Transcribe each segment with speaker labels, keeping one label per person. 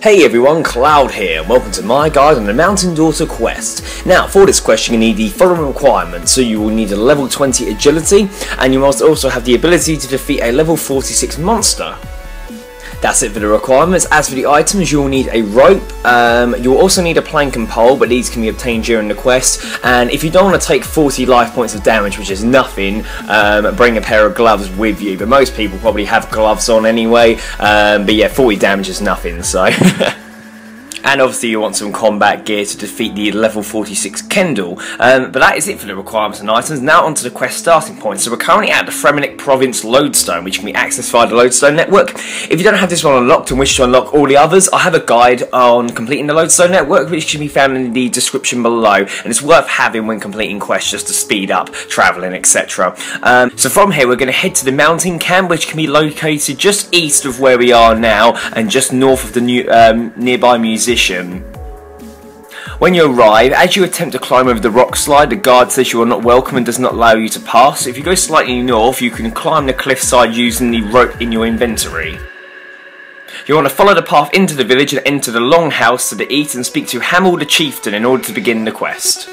Speaker 1: Hey everyone, Cloud here, and welcome to my guide on the Mountain Daughter quest. Now, for this quest you need the following requirements. So you will need a level 20 agility, and you must also have the ability to defeat a level 46 monster. That's it for the requirements. As for the items, you will need a rope, you will also need a plank and pole, but these can be obtained during the quest. And if you don't want to take 40 life points of damage, which is nothing, bring a pair of gloves with you. But most people probably have gloves on anyway, but yeah, 40 damage is nothing, so... And obviously you want some combat gear to defeat the level 46 Kendall. But that is it for the requirements and items. Now onto the quest starting point. So we're currently at the Relica province Lodestone, which can be accessed via the Lodestone network. If you don't have this one unlocked and wish to unlock all the others, I have a guide on completing the Lodestone network, which can be found in the description below. And it's worth having when completing quests just to speed up travelling, etc. So from here we're going to head to the mountain camp, which can be located just east of where we are now and just north of the nearby musician. When you arrive, as you attempt to climb over the rock slide, the guard says you are not welcome and does not allow you to pass. So if you go slightly north, you can climb the cliffside using the rope in your inventory. You want to follow the path into the village and enter the longhouse to the east and speak to Armour the chieftain in order to begin the quest.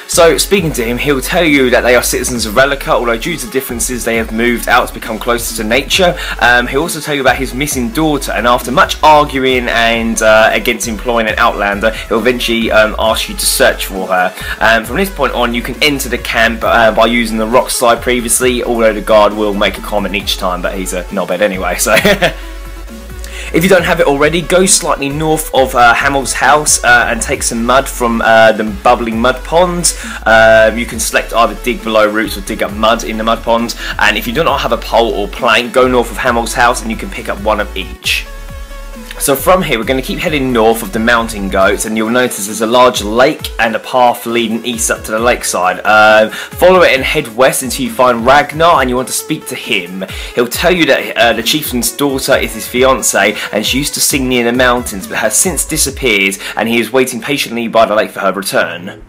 Speaker 1: So, speaking to him, he'll tell you that they are citizens of Relica, although due to differences they have moved out to become closer to nature. He'll also tell you about his missing daughter, and after much arguing and against employing an outlander, he'll eventually ask you to search for her. From this point on, you can enter the camp by using the rock slide previously, although the guard will make a comment each time, but he's a knobhead anyway, so... If you don't have it already, go slightly north of Armour's house and take some mud from the bubbling mud pond. You can select either dig below roots or dig up mud in the mud pond. And if you do not have a pole or plank, go north of Armour's house and you can pick up one of each. So from here we're going to keep heading north of the mountain goats, and you'll notice there's a large lake and a path leading east up to the lakeside. Follow it and head west until you find Ragnar, and you want to speak to him. He'll tell you that the chieftain's daughter is his fiancée, and she used to sing near the mountains but has since disappeared, and he is waiting patiently by the lake for her return.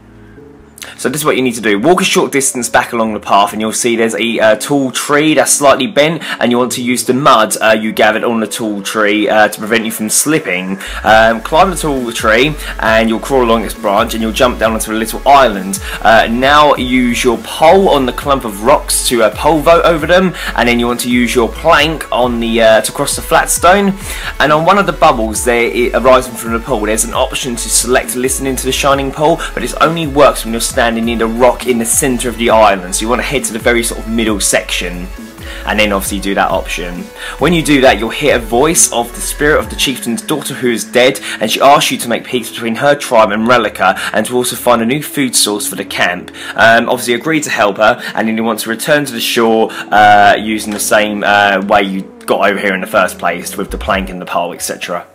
Speaker 1: So this is what you need to do. Walk a short distance back along the path and you'll see there's a tall tree that's slightly bent, and you want to use the mud you gathered on the tall tree to prevent you from slipping. Climb the tall tree and you'll crawl along its branch and you'll jump down onto a little island. Now use your pole on the clump of rocks to pole vault over them, and then you want to use your plank on the to cross the flat stone. And on one of the bubbles there arising from the pool, there's an option to select listening to the shining pole, but it only works when you're standing near the rock in the centre of the island. So you want to head to the very sort of middle section and then obviously do that option. When you do that, you'll hear a voice of the spirit of the chieftain's daughter who is dead, and she asks you to make peace between her tribe and Relica and to also find a new food source for the camp. Obviously agree to help her, and then you want to return to the shore using the same way you got over here in the first place with the plank and the pole, etc.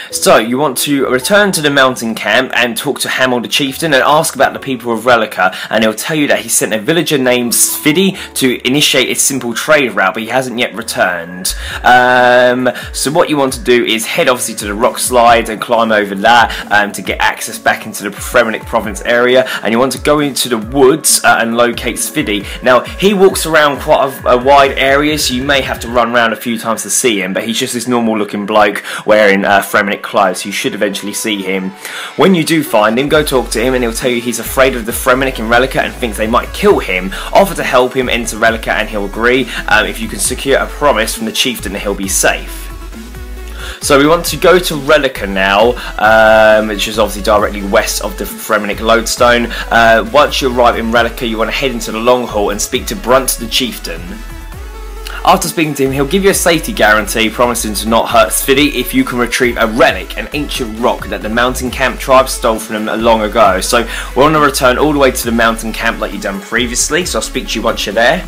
Speaker 1: So, you want to return to the mountain camp and talk to Armour the chieftain and ask about the people of Relica, and he'll tell you that he sent a villager named Sviddy to initiate a simple trade route, but he hasn't yet returned. So what you want to do is head obviously to the rock slide and climb over that to get access back into the Relica province area, and you want to go into the woods and locate Sviddy. Now, he walks around quite a wide area, so you may have to run around a few times to see him, but he's just this normal looking bloke wearing clothes. You should eventually see him. When you do find him, go talk to him and he'll tell you he's afraid of the Fremennik in Relica and thinks they might kill him. Offer to help him enter Relica and he'll agree if you can secure a promise from the chieftain that he'll be safe. So we want to go to Relica now, which is obviously directly west of the Fremennik Lodestone. Once you arrive in Relica, you want to head into the long hall and speak to Brunt the chieftain. After speaking to him, he'll give you a safety guarantee, promising to not hurt Sviddy if you can retrieve a relic, an ancient rock that the mountain camp tribe stole from them long ago. So we're on a return all the way to the mountain camp like you've done previously, so I'll speak to you once you're there.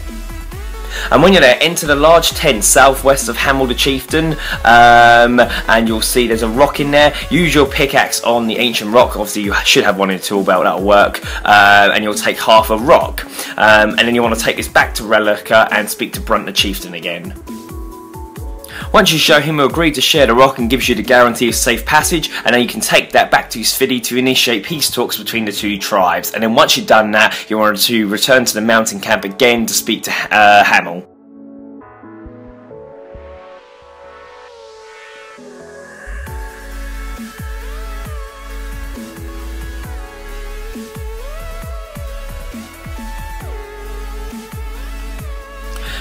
Speaker 1: And when you're there, enter the large tent southwest of Armour the chieftain, and you'll see there's a rock in there. Use your pickaxe on the ancient rock. Obviously you should have one in the tool belt, that'll work, and you'll take half a rock, and then you want to take this back to Relica and speak to Brunt the chieftain again. Once you show him, he'll agree to share the rock and gives you the guarantee of safe passage, and then you can take that back to Sviddy to initiate peace talks between the two tribes. And then once you've done that, you want to return to the mountain camp again to speak to Armour.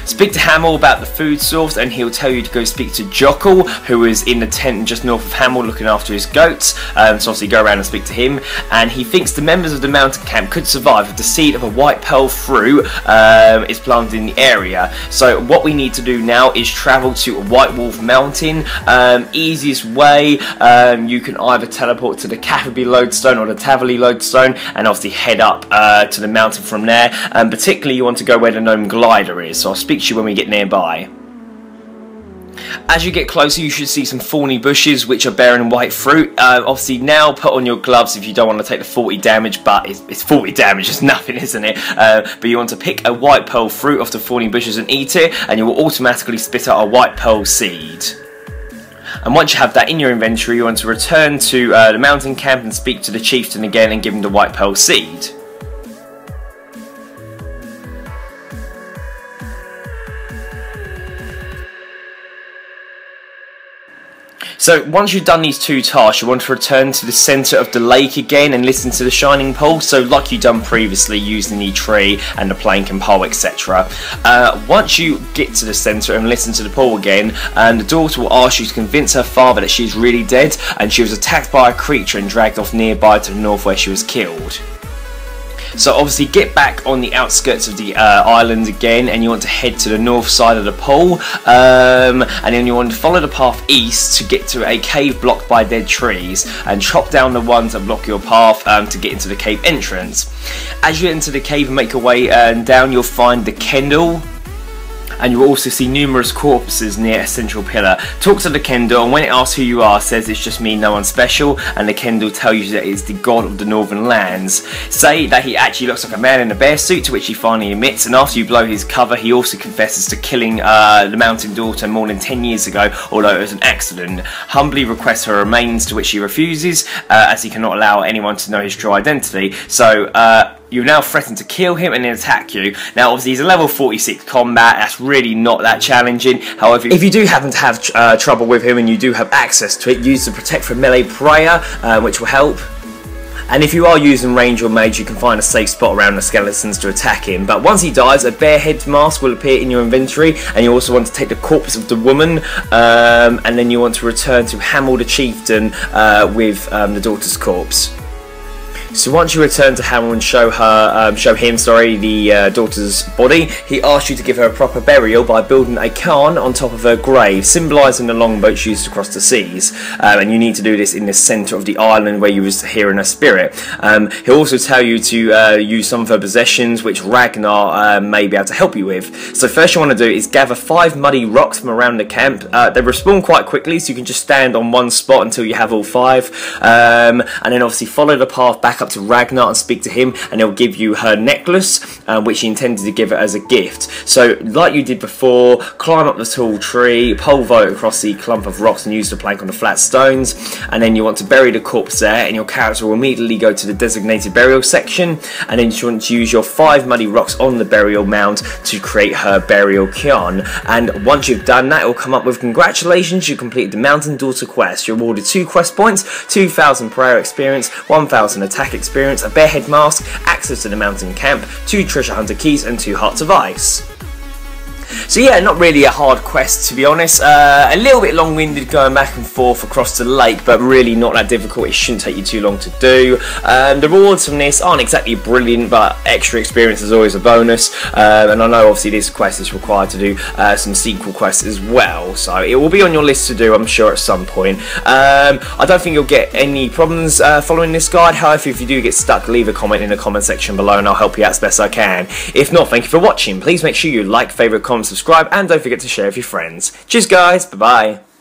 Speaker 1: Speak to Hamill about the food source, and he'll tell you to go speak to Jockle, who is in the tent just north of Hamill looking after his goats. So obviously go around and speak to him, and he thinks the members of the mountain camp could survive if the seed of a white pearl fruit is planted in the area. So what we need to do now is travel to White Wolf Mountain. Easiest way, you can either teleport to the Catherby Lodestone or the Taverley Lodestone, and obviously head up to the mountain from there. Particularly you want to go where the gnome glider is, so I'll speak to you when we get nearby. As you get closer, you should see some thorny bushes which are bearing white fruit. Obviously now put on your gloves if you don't want to take the 40 damage, but it's 40 damage, it's nothing, isn't it? But you want to pick a white pearl fruit off the thorny bushes and eat it, and you will automatically spit out a white pearl seed. And once you have that in your inventory, you want to return to the mountain camp and speak to the chieftain again and give him the white pearl seed. So once you've done these two tasks, you want to return to the centre of the lake again and listen to the shining pole, so like you've done previously using the tree and the plank and pole, etc. Once you get to the centre and listen to the pole again, the daughter will ask you to convince her father that she's really dead and she was attacked by a creature and dragged off nearby to the north where she was killed. So obviously get back on the outskirts of the island again, and you want to head to the north side of the pole, and then you want to follow the path east to get to a cave blocked by dead trees, and chop down the ones that block your path to get into the cave entrance. As you enter the cave and make your way down, you'll find the Kendall, and you will also see numerous corpses near a central pillar. Talk to the Kendall, and when it asks who you are, says it's just me, no one special, and the Kendall tell you that it's the god of the northern lands. Say that he actually looks like a man in a bear suit, to which he finally admits, and after you blow his cover, he also confesses to killing the mountain daughter more than 10 years ago, although it was an accident. Humbly requests her remains, to which she refuses, as he cannot allow anyone to know his true identity. So, you now threaten to kill him and then attack you. Now obviously he's a level 46 combat, that's really not that challenging. However, if you do happen to have trouble with him and you do have access to it, use the Protect from Melee Prayer, which will help. And if you are using range or mage, you can find a safe spot around the skeletons to attack him. But once he dies, a bear head mask will appear in your inventory, and you also want to take the corpse of the woman, and then you want to return to Hamill the chieftain with the daughter's corpse. So once you return to Hamill and show him the daughter's body, he asks you to give her a proper burial by building a cairn on top of her grave, symbolising the longboats used to cross the seas. And you need to do this in the centre of the island where you was hearing her spirit. He'll also tell you to use some of her possessions, which Ragnar may be able to help you with. So first you want to do is gather 5 muddy rocks from around the camp. They respawn quite quickly, so you can just stand on one spot until you have all 5. And then obviously follow the path back up to Ragnar and speak to him, and he'll give you her necklace, which he intended to give her as a gift. So like you did before, climb up the tall tree, pole vault across the clump of rocks and use the plank on the flat stones, and then you want to bury the corpse there, and your character will immediately go to the designated burial section, and then you want to use your 5 muddy rocks on the burial mound to create her burial cairn. And once you've done that, it will come up with congratulations, you completed the Mountain Daughter quest. You're awarded 2 quest points, 2,000 prayer experience, 1,000 attack experience, a bearhead mask, access to the mountain camp, 2 treasure hunter keys, and 2 hearts of ice. So yeah, not really a hard quest to be honest, a little bit long-winded going back and forth across the lake, but really not that difficult. It shouldn't take you too long to do. The rewards from this aren't exactly brilliant, but extra experience is always a bonus, and I know obviously this quest is required to do some sequel quests as well, so it will be on your list to do, I'm sure, at some point. I don't think you'll get any problems following this guide. However, if you do get stuck, leave a comment in the comment section below and I'll help you out as best I can. If not, thank you for watching. Please make sure you like, favourite, comment, subscribe, and don't forget to share with your friends. Cheers guys, bye bye.